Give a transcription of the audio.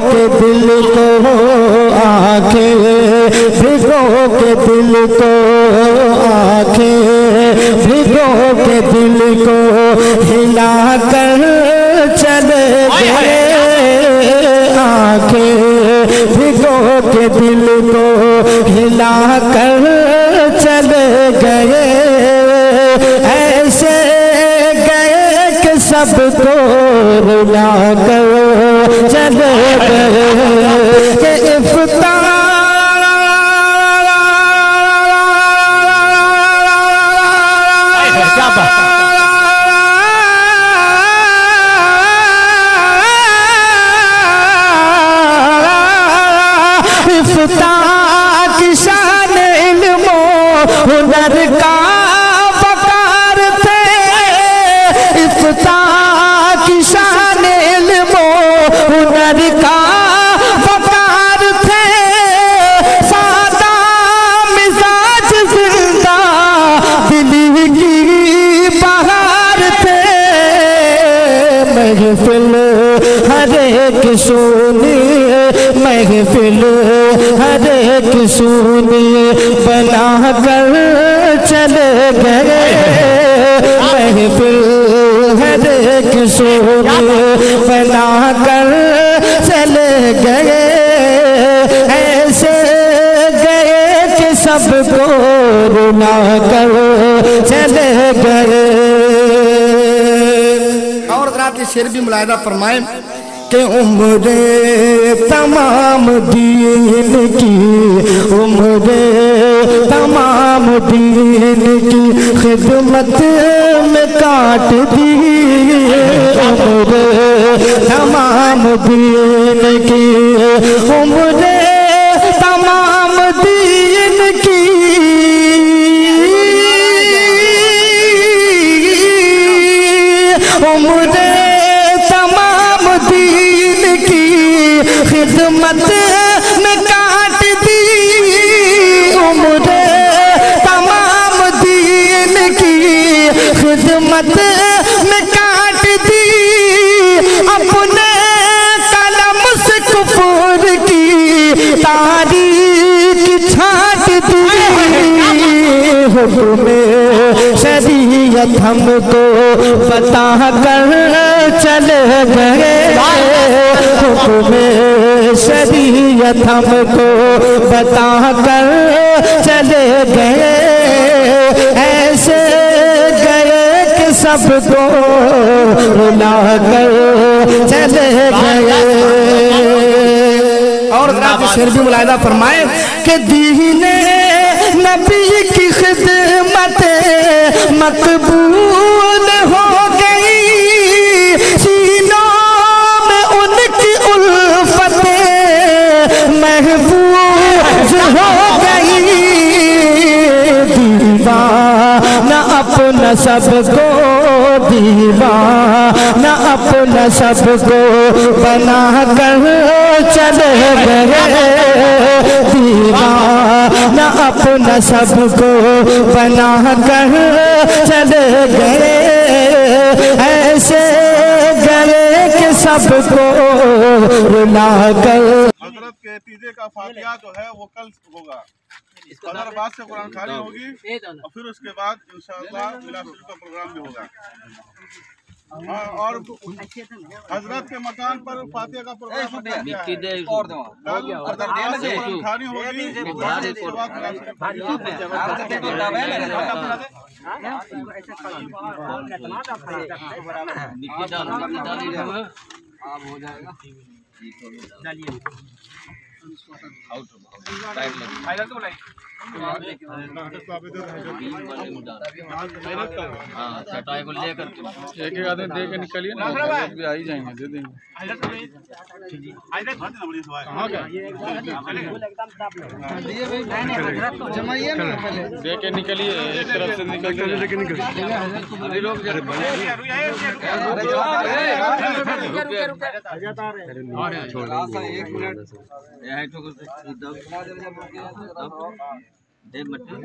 के दिल को आंखें, भिगो के दिल को आंखें, भिगो के दिल को हिला कर चले गए। आंखें भिगो के दिल को हिला कर चले गए। ऐसे गए कि सबको रुला कर चले गए। कि इफ्तार की शान इल्मो हुनर का वकार थे। इफ्ताह की शान इल्मो हुनर का वकार थे। सादा मिजाज जिंदा दिली की बहार थे। महफिल हर एक सुनिए, महफिल हर एक सुनिए बना कर चले गए। महफिल हर एक सुनिए बना कर चले गए। ऐसे गए कि सबको रुला कर चले गए। और रात के शेर भी मुलाहिदा फरमाए कि उम्रे तमाम दीन की, उम्रे तमाम दीन की खिदमत में काट दी। उम्रे तमाम दीन की, उम्रे तमाम दीन की, उम्रे खिदमत में काट दी। उम्रे तमाम दीन की खिदमत में काट दी। अपने कलम से कुफर की तारीख छाट दी। हुक्म शरीयत हमको बता कर चले गए। हुक्म शरीयत हमको बता कर चले गए। ऐसे गए कि सबको रुला कर चले गए। और शेर भी मुलाहिदा फरमाए कि दीने नबी की खिदमत मकबूल हो गई। सीनों में उनकी उल्फतें महफूज हो गई। दीवाना अपना सबको, दीवाना अपना सबको बना कर चले गए। दीवाना अपना सबको बना कर चले गए। ऐसे गए कि सबको रुला कर। हजरत के तीजे का फातिहा जो है वो कल होगा। बाद से कुरान खानी होगी और फिर उसके बाद इंशाअल्लाह मिलाद शरीफ का प्रोग्राम भी होगा। और हजरत के मकान पर फातिहा का प्रोग्राम खानी होगी। एक एक आदमी दे के निकलिए ना, भी आ ही जाएंगे, दे देंगे। दे के निकलिए, एक तरफ से निकल के लेके निकलिए। एक मिनट